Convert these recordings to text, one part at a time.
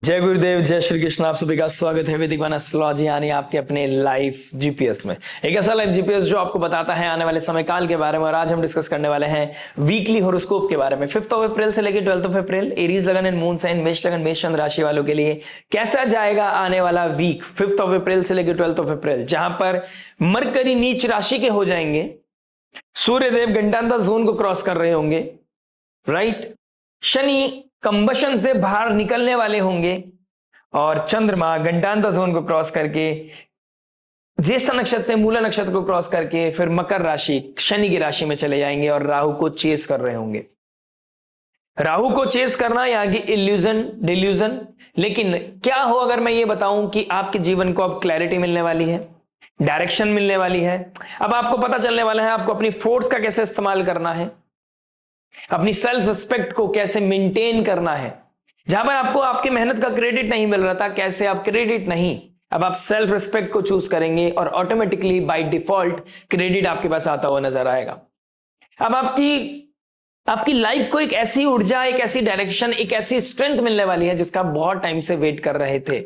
जय गुरुदेव, जय श्री कृष्ण। आप सभी का स्वागत है वैदिक वन एस्ट्रोलॉजी यानी आपके अपने लाइफ जीपीएस में। एक ऐसा लाइफ जीपीएस जो आपको बताता है आने वाले समय काल के बारे में। और आज हम डिस्कस करने वाले हैं वीकली हॉरोस्कोप के बारे में। 5 अप्रैल से लेकर 12 अप्रैल एरीज लगन एंड मून साइन मेष लगन मेष चंद्र राशि वालों के लिए कैसा जाएगा आने वाला वीक 5 अप्रैल से लेकर 12 अप्रैल, जहां पर मरकरी नीच राशि के हो जाएंगे, सूर्यदेव गंडांता जोन को क्रॉस कर रहे होंगे, राइट, शनि कंबशन से बाहर निकलने वाले होंगे और चंद्रमा गंडांता जोन को क्रॉस करके ज्येष्ठ नक्षत्र से मूला नक्षत्र को क्रॉस करके फिर मकर राशि शनि की राशि में चले जाएंगे और राहु को चेस कर रहे होंगे। राहु को चेस करना यहाँ की इल्यूजन डिल्यूजन, लेकिन क्या हो अगर मैं ये बताऊं कि आपके जीवन को अब क्लैरिटी मिलने वाली है, डायरेक्शन मिलने वाली है। अब आपको पता चलने वाला है आपको अपनी फोर्स का कैसे इस्तेमाल करना है, अपनी सेल्फ रिस्पेक्ट को कैसे मेंटेन करना है। जहां पर आपको आपकी मेहनत का क्रेडिट नहीं मिल रहा था, कैसे आप क्रेडिट नहीं, अब आप सेल्फ रिस्पेक्ट को चूज करेंगे और ऑटोमेटिकली बाय डिफॉल्ट क्रेडिट आपके पास आता हुआ नजर आएगा। अब आपकी लाइफ को एक ऐसी ऊर्जा, एक ऐसी डायरेक्शन, एक ऐसी स्ट्रेंथ मिलने वाली है जिसका बहुत टाइम से वेट कर रहे थे।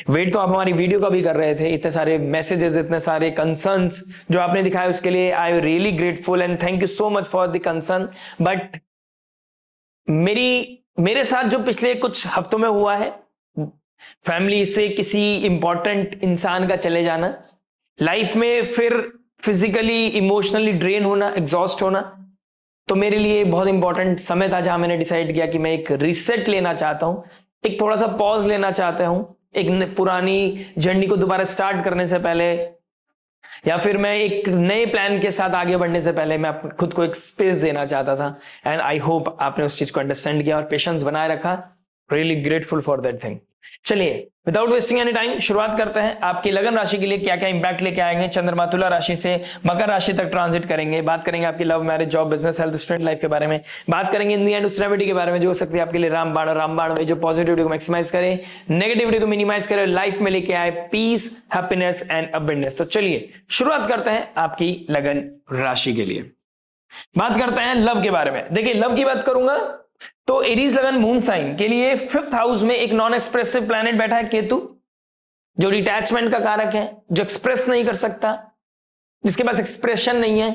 वेट तो आप हमारी वीडियो का भी कर रहे थे, इतने सारे मैसेजेस, इतने सारे कंसर्न्स जो आपने दिखाए उसके लिए I am really grateful and thank you so much for the concern. But मेरे साथ जो पिछले कुछ हफ्तों में हुआ है, फैमिली से किसी इंपॉर्टेंट इंसान का चले जाना, लाइफ में फिर फिजिकली इमोशनली ड्रेन होना, एग्जॉस्ट होना, तो मेरे लिए बहुत इंपॉर्टेंट समय था जहां मैंने डिसाइड किया कि मैं एक रीसेट लेना चाहता हूं, एक थोड़ा सा पॉज लेना चाहता हूं, एक पुरानी जर्नी को दोबारा स्टार्ट करने से पहले या फिर मैं एक नए प्लान के साथ आगे बढ़ने से पहले मैं खुद को एक स्पेस देना चाहता था। एंड आई होप आपने उस चीज को अंडरस्टैंड किया और पेशेंस बनाए रखा। Really grateful for that thing. चलिए विदाउट वेस्टिंग एनी टाइम शुरुआत करते हैं। आपकी लगन राशि के लिए क्या क्या इंपैक्ट लेके आएंगे। चंद्रमा तुला राशि से मकर राशि तक ट्रांजिट करेंगे। बात करेंगे आपकी love, marriage, job, business, health, student life के बारे में। बात करेंगे इन दी एंड उस रेमेडी के बारे में जो हो सकती है आपके लिए रामबाण जो पॉजिटिविटी को मैक्सिमाइज करे, नेगेटिविटी को मिनिमाइज करे, लाइफ में लेके आए पीस, हैप्पीनेस एंड अबंडेंस। तो चलिए शुरुआत करते हैं आपकी लगन राशि के लिए। बात करते हैं लव के बारे में। देखिए लव की बात करूंगा तो एरीज लगन मून साइन के लिए 5th हाउस में एक नॉन एक्सप्रेसिव प्लैनेट बैठा है केतु, जो डिटैचमेंट का कारक है, जो एक्सप्रेस नहीं कर सकता, जिसके पास एक्सप्रेशन नहीं है,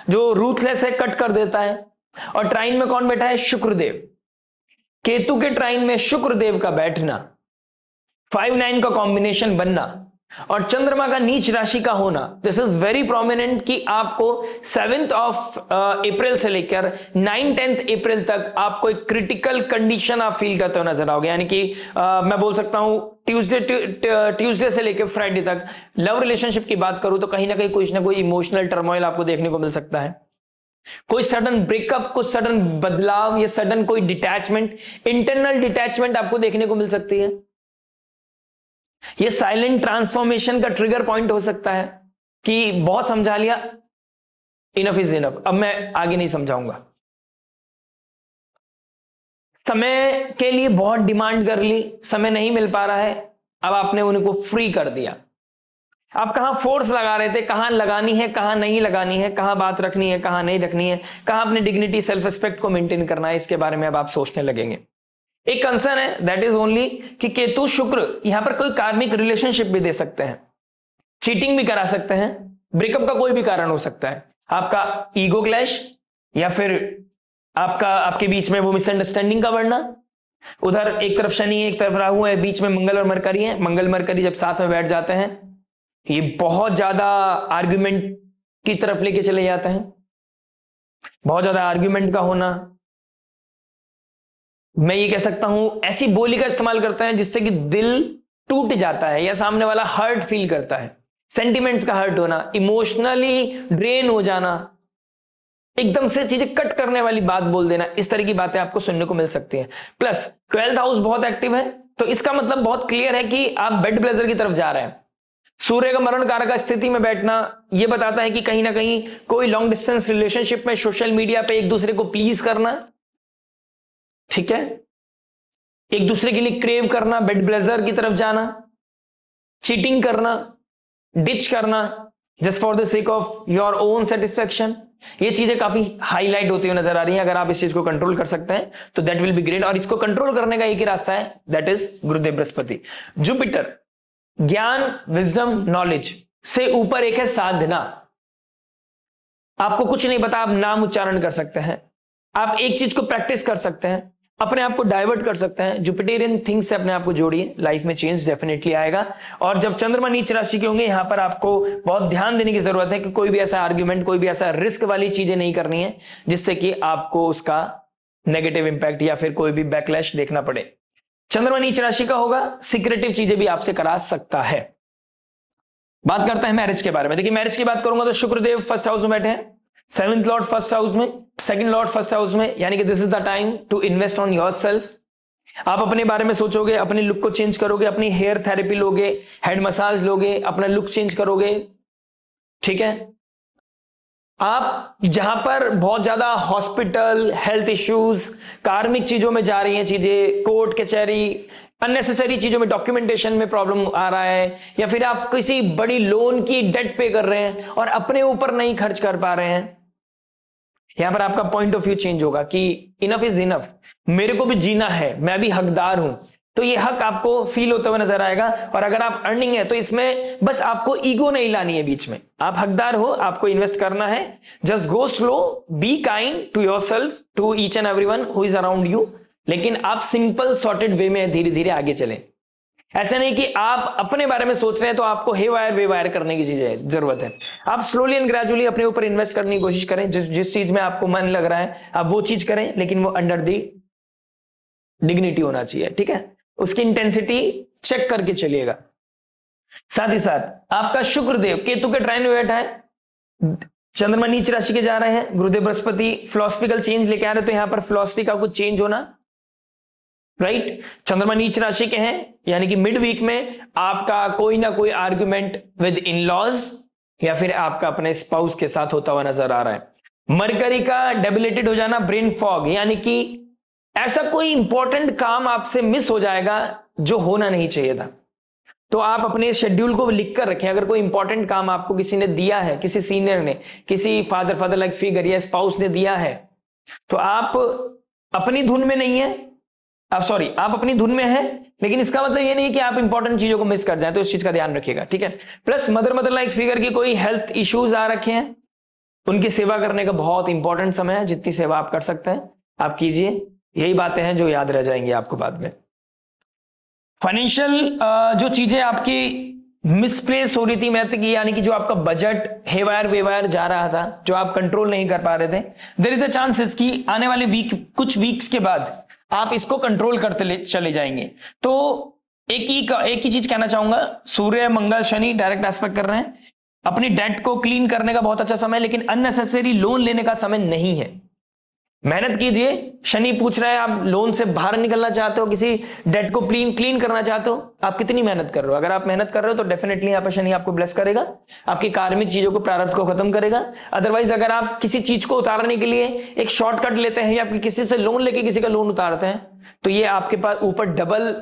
जो रूथलेस है, कट कर देता है। और ट्राइन में कौन बैठा है? शुक्रदेव। केतु के ट्राइन में शुक्रदेव का बैठना, 5-9 का कॉम्बिनेशन बनना और चंद्रमा का नीच राशि का होना, दिस इज वेरी प्रोमिनेंट कि आपको 7th अप्रैल से लेकर 9-10 अप्रैल तक आपको एक क्रिटिकल कंडीशन आप फील करते हुए नजर आओगे। यानी कि मैं बोल सकता हूं ट्यूसडे से लेकर फ्राइडे तक लव रिलेशनशिप की बात करूं तो कहीं ना कहीं कुछ ना कोई इमोशनल टर्मोइल आपको देखने को मिल सकता है। कोई सडन ब्रेकअप, कुछ सडन बदलाव या सडन कोई डिटैचमेंट, इंटरनल डिटैचमेंट आपको देखने को मिल सकती है। ये साइलेंट ट्रांसफॉर्मेशन का ट्रिगर पॉइंट हो सकता है कि बहुत समझा लिया, इनफ इज इनफ, अब मैं आगे नहीं समझाऊंगा। समय के लिए बहुत डिमांड कर ली, समय नहीं मिल पा रहा है, अब आपने उनको फ्री कर दिया। आप कहां फोर्स लगा रहे थे, कहां लगानी है, कहां नहीं लगानी है, कहां बात रखनी है, कहां नहीं रखनी है, कहां अपनी डिग्निटी सेल्फ रिस्पेक्ट को मेंटेन करना है, इसके बारे में अब आप सोचने लगेंगे। एक कंसर्न है दैट इज ओनली कि केतु शुक्र यहां पर कोई कार्मिक रिलेशनशिप भी दे सकते हैं, चीटिंग भी करा सकते हैं, ब्रेकअप का कोई भी कारण हो सकता है, आपका ईगो क्लैश या फिर आपके बीच में वो मिसअंडरस्टैंडिंग का बढ़ना। उधर एक तरफ शनि एक तरफ राहु है, बीच में मंगल और मरकरी है। मंगल मरकरी जब साथ में बैठ जाते हैं ये बहुत ज्यादा आर्ग्यूमेंट की तरफ लेके चले जाते हैं, बहुत ज्यादा आर्ग्यूमेंट का होना। मैं ये कह सकता हूं ऐसी बोली का इस्तेमाल करते हैं जिससे कि दिल टूट जाता है या सामने वाला हर्ट फील करता है, सेंटिमेंट्स का हर्ट होना, इमोशनली ड्रेन हो जाना, एकदम से चीजें कट करने वाली बात बोल देना, इस तरह की बातें आपको सुनने को मिल सकती हैं। प्लस 12th हाउस बहुत एक्टिव है तो इसका मतलब बहुत क्लियर है कि आप बेड प्लेजर की तरफ जा रहे हैं। सूर्य का मरण कारक स्थिति में बैठना यह बताता है कि कहीं ना कहीं कोई लॉन्ग डिस्टेंस रिलेशनशिप में सोशल मीडिया पे एक दूसरे को प्लीज करना, ठीक है, एक दूसरे के लिए क्रेव करना, बेड प्लेजर की तरफ जाना, चीटिंग करना, डिच करना just for the sake of your own satisfaction, ये चीजें काफी हाईलाइट होती हुई नजर आ रही हैं। अगर आप इस चीज को कंट्रोल कर सकते हैं तो दैट विल बी ग्रेट। और इसको कंट्रोल करने का एक ही रास्ता है, that is Gurudev Brihaspati. Jupiter ज्ञान, विजडम, नॉलेज से ऊपर एक है साधना। आपको कुछ नहीं पता, आप नाम उच्चारण कर सकते हैं, आप एक चीज को प्रैक्टिस कर सकते हैं, अपने आप को डाइवर्ट कर सकते हैं। जुपिटेरियन थिंग्स से अपने आप को जोड़िए, लाइफ में चेंज डेफिनेटली आएगा। और जब चंद्रमा नीच राशि के होंगे, यहां पर आपको बहुत ध्यान देने की जरूरत है कि कोई भी ऐसा आर्ग्यूमेंट, कोई भी ऐसा रिस्क वाली चीजें नहीं करनी है जिससे कि आपको उसका नेगेटिव इंपैक्ट या फिर कोई भी बैकलैश देखना पड़े। चंद्रमा नीच राशि का होगा, सीक्रेटिव चीजें भी आपसे करा सकता है। बात करते हैं मैरिज के बारे में। देखिए मैरिज की बात करूंगा तो शुक्रदेव फर्स्ट हाउस में बैठे हैं, 7th लॉर्ड फर्स्ट हाउस में, 2nd लॉर्ड फर्स्ट हाउस में, यानी कि this is the time to invest on yourself. आप अपने बारे में सोचोगे, अपने लुक को चेंज करोगे, अपनी हेयर थेरेपी लोगे, हेड मसाज लोगे, अपना लुक चेंज करोगे, ठीक है। आप जहां पर बहुत ज्यादा हॉस्पिटल, हेल्थ इश्यूज, कार्मिक चीजों में जा रही हैं चीजें, कोर्ट कचहरी, अननेसेसरी चीजों में, डॉक्यूमेंटेशन में प्रॉब्लम आ रहा है, या फिर आप किसी बड़ी लोन की डेट पे कर रहे हैं और अपने ऊपर नहीं खर्च कर पा रहे हैं, यहां पर आपका पॉइंट ऑफ व्यू चेंज होगा कि इनफ इज इनफ, मेरे को भी जीना है, मैं भी हकदार हूं। तो ये हक आपको फील होता हुआ नजर आएगा। और अगर आप अर्निंग है तो इसमें बस आपको ईगो नहीं लानी है बीच में, आप हकदार हो, आपको इन्वेस्ट करना है। Just go slow, be kind to yourself, to each and everyone who is around you, लेकिन आप सिंपल सॉर्टेड वे में धीरे धीरे आगे चलें। ऐसे नहीं कि आप अपने बारे में सोच रहे हैं तो आपको हे वायर वे वायर करने की चीजें जरूरत है। आप स्लोली एंड ग्रेजुअली अपने ऊपर इन्वेस्ट करने की कोशिश करें। जिस चीज में आपको मन लग रहा है आप वो चीज करें, लेकिन वो अंडर दी डिग्निटी होना चाहिए, ठीक है। उसकी इंटेंसिटी चेक करके चलिएगा। साथ ही साथ आपका शुक्रदेव केतु के ट्राइन में बैठा है, चंद्रमा नीच राशि के जा रहे हैं, गुरुदेव बृहस्पति फिलोसफिकल चेंज लेके आ रहे हैं, तो यहां पर फिलोसफी का कुछ चेंज होना, राइट। चंद्रमा नीच राशि के हैं, यानी कि मिड वीक में आपका कोई ना कोई आर्ग्यूमेंट विद इन लॉज या फिर आपका अपने स्पाउस के साथ होता हुआ नजर आ रहा है। मरकरी का डेबिलेटेड हो जाना, ब्रेन फॉग, यानी कि ऐसा कोई इंपॉर्टेंट काम आपसे मिस हो जाएगा जो होना नहीं चाहिए था। तो आप अपने शेड्यूल को लिख कर रखें। अगर कोई इंपॉर्टेंट काम आपको किसी ने दिया है, किसी सीनियर ने, किसी फादर लाइक फिगर या स्पाउस ने दिया है, तो आप अपनी धुन में नहीं है, आप अपनी धुन में हैं, लेकिन इसका मतलब ये नहीं कि आप इंपॉर्टेंट चीजों को मिस कर जाए, तो इस चीज का ध्यान रखिएगा, ठीक है। प्लस मदर लाइक फिगर की कोई हेल्थ इश्यूज आ रखे हैं, उनकी सेवा करने का बहुत इंपॉर्टेंट समय है। जितनी सेवा आप कर सकते हैं आप कीजिए। यही बातें हैं जो याद रह जाएंगी आपको बाद में। फाइनेंशियल जो चीजें आपकी मिसप्लेस हो रही थी मैथ की, यानी कि जो आपका बजट हेवायर वेवायर जा रहा था, जो आप कंट्रोल नहीं कर पा रहे थे, देयर इज अ चांसेस कि आने वाले कुछ वीक्स के बाद आप इसको कंट्रोल करते चले जाएंगे। तो एक ही चीज कहना चाहूंगा, सूर्य मंगल शनि डायरेक्ट एस्पेक्ट कर रहे हैं, अपनी डेट को क्लीन करने का बहुत अच्छा समय, लेकिन अननेसेसरी लोन लेने का समय नहीं है। मेहनत कीजिए। शनि पूछ रहा है आप लोन से बाहर निकलना चाहते हो, किसी डेट को क्लीन करना चाहते हो, आप कितनी मेहनत कर रहे हो। अगर आप मेहनत कर रहे हो तो डेफिनेटली यहाँ पर शनि आपको ब्लेस करेगा, आपकी कार्मिक चीजों को, प्रारब्ध को खत्म करेगा। अदरवाइज अगर आप किसी चीज को उतारने के लिए एक शॉर्टकट लेते हैं या किसी से लोन लेके किसी का लोन उतारते हैं, तो ये आपके पास ऊपर डबल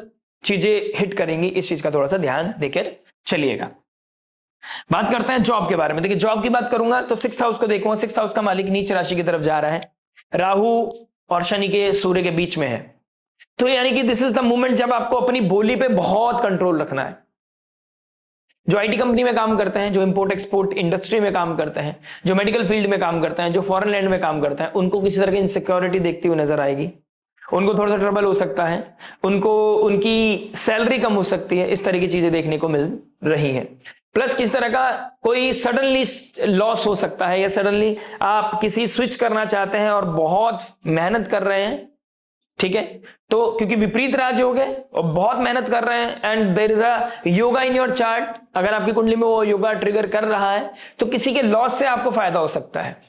चीजें हिट करेंगी। इस चीज का थोड़ा सा ध्यान देकर चलिएगा। बात करते हैं जॉब के बारे में। देखिए जॉब की बात करूंगा तो 6th हाउस को देखूंगा। 6th हाउस का मालिक नीच राशि की तरफ जा रहा है, राहु और शनि के सूर्य के बीच में है। तो यानी कि दिस इज द मोमेंट जब आपको अपनी बोली पे बहुत कंट्रोल रखना है। जो आईटी कंपनी में काम करते हैं, जो इंपोर्ट एक्सपोर्ट इंडस्ट्री में काम करते हैं, जो मेडिकल फील्ड में काम करते हैं, जो फॉरेन लैंड में काम करते हैं, उनको किसी तरह की इनसिक्योरिटी देखती हुई नजर आएगी। उनको थोड़ा सा ट्रबल हो सकता है, उनको उनकी सैलरी कम हो सकती है, इस तरह की चीजें देखने को मिल रही हैं। प्लस किस तरह का कोई सडनली लॉस हो सकता है, या सडनली आप किसी स्विच करना चाहते हैं और बहुत मेहनत कर रहे हैं, ठीक है, तो क्योंकि विपरीत राजयोग है और बहुत मेहनत कर रहे हैं and there is a yoga in your chart, अगर आपकी कुंडली में वो योगा ट्रिगर कर रहा है तो किसी के लॉस से आपको फायदा हो सकता है।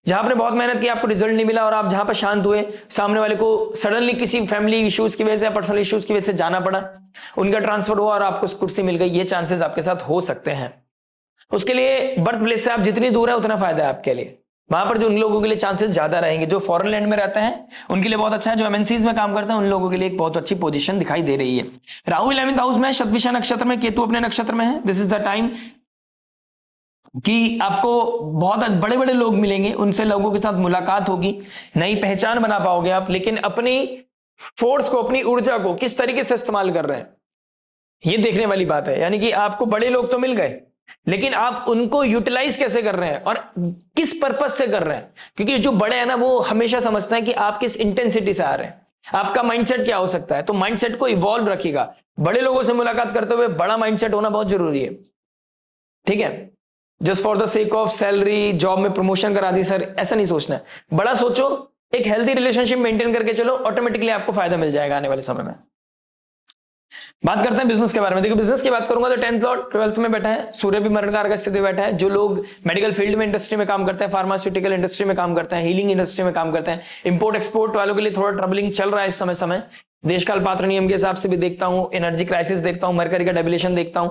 जहां आपने बहुत मेहनत की, आपको रिजल्ट नहीं मिला और आप जहां पर शांत हुए, सामने वाले को सडनली किसी फैमिली इश्यूज की वजह से या पर्सनल इश्यूज की वजह से जाना पड़ा, उनका ट्रांसफर हुआ और आपको कुर्सी मिल गई, ये चांसेस आपके साथ हो सकते हैं। उसके लिए बर्थ प्लेस से आप जितनी दूर है उतना फायदा है आपके लिए। वहां पर जो उन लोगों के लिए चांसेस ज्यादा रहेंगे, जो फॉरेन लैंड में रहते हैं उनके लिए बहुत अच्छा है, जो एमएनसीज में काम करते हैं उन लोगों के लिए एक बहुत अच्छी पोजीशन दिखाई दे रही है। राहु 11th हाउस में, शतभिषा नक्षत्र में, केतु अपने नक्षत्र में है। दिस इज द टाइम कि आपको बहुत बड़े बड़े लोग मिलेंगे, उनसे लोगों के साथ मुलाकात होगी, नई पहचान बना पाओगे आप, लेकिन अपनी फोर्स को, अपनी ऊर्जा को किस तरीके से इस्तेमाल कर रहे हैं, ये देखने वाली बात है। यानी कि आपको बड़े लोग तो मिल गए, लेकिन आप उनको यूटिलाइज कैसे कर रहे हैं और किस पर्पज से कर रहे हैं। क्योंकि जो बड़े हैं ना, वो हमेशा समझते हैं कि आप किस इंटेंसिटी से आ रहे हैं, आपका माइंडसेट क्या हो सकता है। तो माइंडसेट को इवॉल्व रखिएगा। बड़े लोगों से मुलाकात करते हुए बड़ा माइंडसेट होना बहुत जरूरी है, ठीक है। Just for the sake of salary, job में प्रमोशन करा दी सर, ऐसा नहीं सोचना है। बड़ा सोचो, एक हेल्दी रिलेशनशिप मेंटेन करके चलो, ऑटोमेटिकली आपको फायदा मिल जाएगा आने वाले समय में। बात करते हैं बिजनेस के बारे में। देखो, बिजनेस की बात करूंगा तो 10th लॉर्ड 12th में बैठा है, सूर्य भी मरण कारक स्थिति में बैठा है। जो लोग मेडिकल फील्ड में, इंडस्ट्री में काम करते हैं, फार्मास्यूटिकल इंडस्ट्री में काम करते हैं, हीलिंग इंडस्ट्री में काम करते हैं, इंपोर्ट एक्सपोर्ट वालों के लिए थोड़ा ट्रबलिंग चल रहा है इस समय। देशकाल पात्र नियम के हिसाब से भी देखता हूं, एनर्जी क्राइसिस देखता हूं, मरकरी का डेबिलेशन देखता हूं,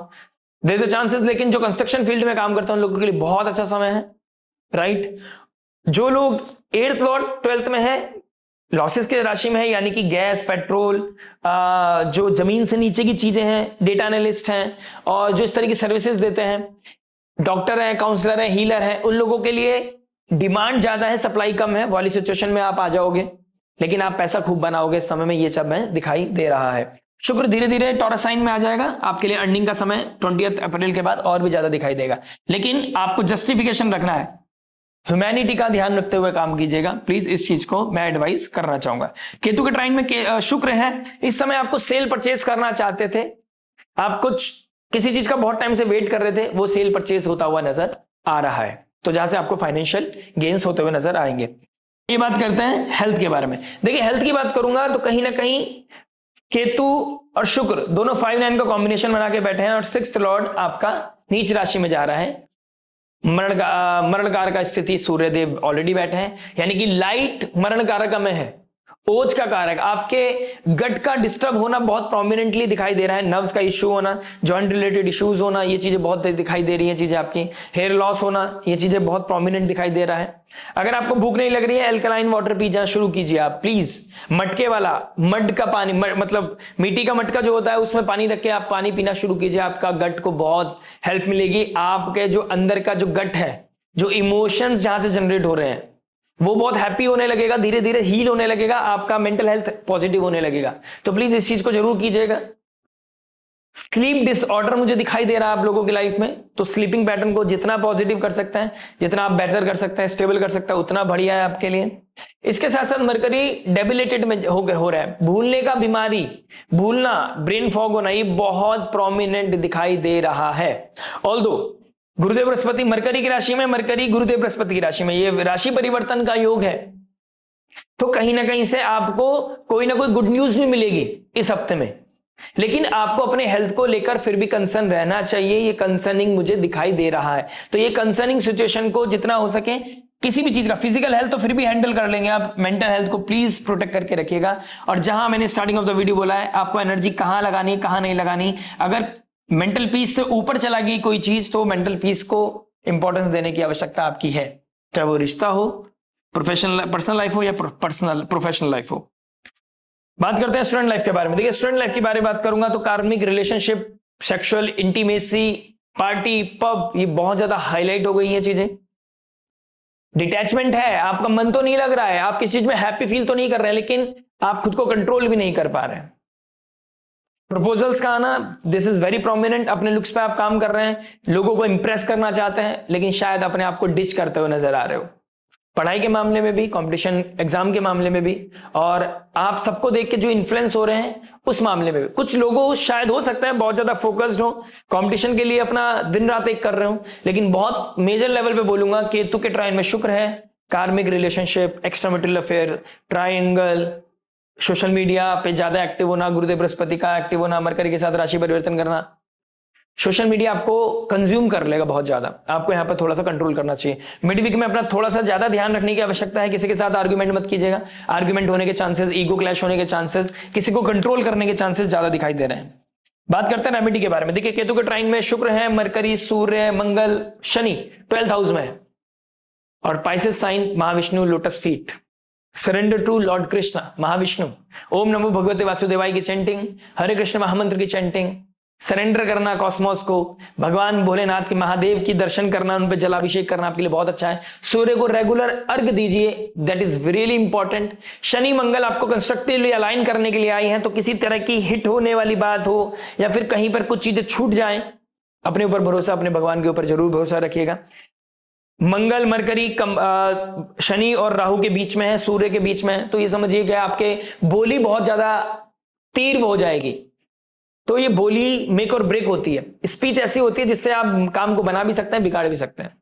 देयर इज अ चांसेस। लेकिन जो कंस्ट्रक्शन फील्ड में काम करते हैं उन लोगों के लिए बहुत अच्छा समय है, राइट। जो लोग 8th लॉर्ड 12th में है, लॉसेस के राशि में है, यानी कि गैस, पेट्रोल, जो जमीन से नीचे की चीजें हैं, डेटा एनालिस्ट हैं और जो इस तरह की सर्विसेज देते हैं, डॉक्टर हैं, काउंसलर हैं, हीलर हैं, उन लोगों के लिए डिमांड ज्यादा है, सप्लाई कम है। वाली सिचुएशन में आप आ जाओगे, लेकिन आप पैसा खूब बनाओगे इस समय में, ये सब में दिखाई दे रहा है। शुक्र धीरे धीरे टॉरस साइन में आ जाएगा, आपके लिए अर्निंग का समय 20 अप्रैल के बाद और भी ज्यादा दिखाई देगा। लेकिन आपको जस्टिफिकेशन रखना है, ह्यूमैनिटी का ध्यान रखते हुए काम कीजिएगा प्लीज। इस चीज को मैं एडवाइस करना चाहूंगा। केतु के ट्राइन में शुक्र है, इस समय आपको सेल परचेज करना चाहते थे, आप कुछ किसी चीज का बहुत टाइम से वेट कर रहे थे, वो सेल परचेज होता हुआ नजर आ रहा है, तो जहां से आपको फाइनेंशियल गेन्स होते हुए नजर आएंगे। ये बात करते हैं हेल्थ के बारे में। देखिए, हेल्थ की बात करूंगा तो कहीं ना कहीं केतु और शुक्र दोनों 5-9 का कॉम्बिनेशन बना के बैठे हैं और 6th लॉर्ड आपका नीच राशि में जा रहा है। मरण कारक का स्थिति सूर्यदेव ऑलरेडी बैठे हैं, यानी कि लाइट मरण कारक में है। ओज का कारक, आपके गट का डिस्टर्ब होना बहुत प्रोमिनेंटली दिखाई दे रहा है, नर्व्स का इश्यू होना, जॉइंट रिलेटेड इश्यूज होना, ये चीजें बहुत दिखाई दे रही हैं चीजें आपकी, हेयर लॉस होना, ये चीजें बहुत प्रोमिनेंट दिखाई दे रहा है। अगर आपको भूख नहीं लग रही है, एल्कलाइन वाटर पीना शुरू कीजिए आप प्लीज। मटके वाला, मड का पानी, मतलब मिट्टी का मटका जो होता है उसमें पानी रख के आप पानी पीना शुरू कीजिए, आपका गट को बहुत हेल्प मिलेगी। आपके जो अंदर का जो गट है, जो इमोशंस जहां से जनरेट हो रहे हैं, वो बहुत हैप्पी होने लगेगा, धीरे धीरे हील होने लगेगा, आपका मेंटल हेल्थ पॉजिटिव होने लगेगा। तो प्लीज इस चीज को जरूर कीजिएगा। स्लीप डिसऑर्डर मुझे दिखाई दे रहा है आप लोगों की लाइफ में, तो स्लीपिंग पैटर्न को जितना पॉजिटिव कर सकते हैं, जितना आप बेहतर कर सकते हैं, स्टेबल कर सकते हैं, उतना बढ़िया है आपके लिए। इसके साथ साथ मरकरी डेबिलेटेड में हो रहा है, भूलने का बीमारी, भूलना, ब्रेन फॉग होना, ये बहुत प्रोमिनेंट दिखाई दे रहा है। ऑल्दो गुरुदेव बृहस्पति मरकरी की राशि में, मरकरी गुरुदेव बृहस्पति की राशि में, ये राशि परिवर्तन का योग है, तो कहीं ना कहीं से आपको कोई ना कोई गुड न्यूज भी मिलेगी इस हफ्ते में। लेकिन आपको अपने हेल्थ को लेकर फिर भी कंसर्न रहना चाहिए, ये कंसर्निंग मुझे दिखाई दे रहा है। तो ये कंसर्निंग सिचुएशन को जितना हो सके, किसी भी चीज का, फिजिकल हेल्थ तो फिर भी हैंडल कर लेंगे आप, मेंटल हेल्थ को प्लीज प्रोटेक्ट करके रखिएगा। और जहां मैंने स्टार्टिंग ऑफ द वीडियो बोला है, आपको एनर्जी कहां लगानी, कहां नहीं लगानी, अगर मेंटल पीस से ऊपर चला गई कोई चीज, तो मेंटल पीस को इंपॉर्टेंस देने की आवश्यकता आपकी है, चाहे वो रिश्ता हो, प्रोफेशनल पर्सनल लाइफ हो या प्रोफेशनल लाइफ हो। बात करते हैं स्टूडेंट लाइफ के बारे में। देखिए, स्टूडेंट लाइफ के बारे में बात करूंगा तो कार्मिक relationship, sexual intimacy, party, pub, ये बहुत ज्यादा हाईलाइट हो गई हैं चीजें। डिटैचमेंट है, आपका मन तो नहीं लग रहा है, आप किसी चीज में हैप्पी फील तो नहीं कर रहे हैं, लेकिन आप खुद को कंट्रोल भी नहीं कर पा रहे हैं। प्रपोजल्स का आना, दिस इज वेरी प्रोमिनेंट। अपने लुक्स पे आप काम कर रहे हैं, लोगों को इंप्रेस करना चाहते हैं, लेकिन शायद अपने आप को डिच करते हुए नजर आ रहे हो, पढ़ाई के मामले में भी, कंपटीशन एग्जाम के मामले में भी, और आप सबको देख के जो इन्फ्लुएंस हो रहे हैं उस मामले में भी। कुछ लोगों शायद हो सकता है बहुत ज्यादा फोकस्ड हो, कंपटीशन के लिए अपना दिन रात एक कर रहे हो, लेकिन बहुत मेजर लेवल पे बोलूंगा केतु के ट्राइन में शुक्र है, कार्मिक relationship, extra marital affair, triangle, social media पे ज्यादा एक्टिव होना, गुरुदेव बृहस्पति का एक्टिव होना, मरकरी के साथ राशि परिवर्तन करना। सोशल मीडिया आपको कंज्यूम कर लेगा बहुत ज्यादा, आपको यहां पर थोड़ा सा कंट्रोल करना चाहिए। मिड वीक में अपना थोड़ा सा ज्यादा ध्यान रखने की आवश्यकता है। किसी के साथ आर्ग्यूमेंट मत कीजिएगा, आर्ग्यूमेंट होने के चांसेस, ईगो क्लैश होने के चांसेस, किसी को कंट्रोल करने के चांसेस ज्यादा दिखाई दे रहे हैं। बात करते हैं रेमेडी के बारे में। देखिए, केतु के ट्राइन में शुक्र है, मरकरी, सूर्य, मंगल, शनि 12th हाउस में है, और Pisces sign Mahavishnu lotus feet, surrender to lord Krishna Mahavishnu, ओम नमो भगवते वासुदेवाय की चैंटिंग, हरे कृष्ण महामंत्र की चैंटिंग, सरेंडर करना कॉस्मोस को, भगवान भोलेनाथ के महादेव की दर्शन करना, उन पर जलाभिषेक करना आपके लिए बहुत अच्छा है। सूर्य को रेगुलर अर्घ दीजिए, दैट इज रियली इंपॉर्टेंट। शनि मंगल आपको कंस्ट्रक्टिवली अलाइन करने के लिए आई हैं, तो किसी तरह की हिट होने वाली बात हो या फिर कहीं पर कुछ चीजें छूट जाएं, अपने ऊपर भरोसा, अपने भगवान के ऊपर जरूर भरोसा रखिएगा। मंगल मरकरी शनि और राहु के बीच में है, सूर्य के बीच में है, तो ये समझिए कि आपके बोली बहुत ज्यादा तीव्र हो जाएगी। तो ये बोली मेक और ब्रेक होती है, स्पीच ऐसी होती है जिससे आप काम को बना भी सकते हैं, बिगाड़ भी सकते हैं।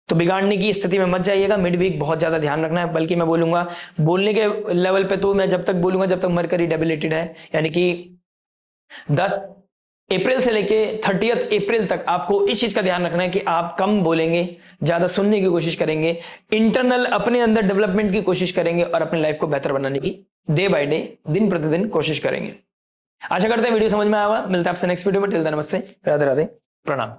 तो बिगाड़ने की स्थिति में मत जाइएगा। मिड वीक बहुत ज्यादा ध्यान रखना है, बल्कि मैं बोलूंगा बोलने के लेवल पे तो मैं जब तक बोलूंगा जब तक मरकरी डेबिलिटेड है, यानी कि 10 अप्रैल से लेके 30 अप्रैल तक आपको इस चीज का ध्यान रखना है कि आप कम बोलेंगे, ज्यादा सुनने की कोशिश करेंगे, इंटरनल अपने अंदर डेवलपमेंट की कोशिश करेंगे और अपनी लाइफ को बेहतर बनाने की डे बाय डे, दिन प्रतिदिन कोशिश करेंगे। आशा करते हैं वीडियो समझ में आया होगा। मिलते हैं आपसे नेक्स्ट वीडियो में। टिल देन नमस्ते, राधे राधे, प्रणाम।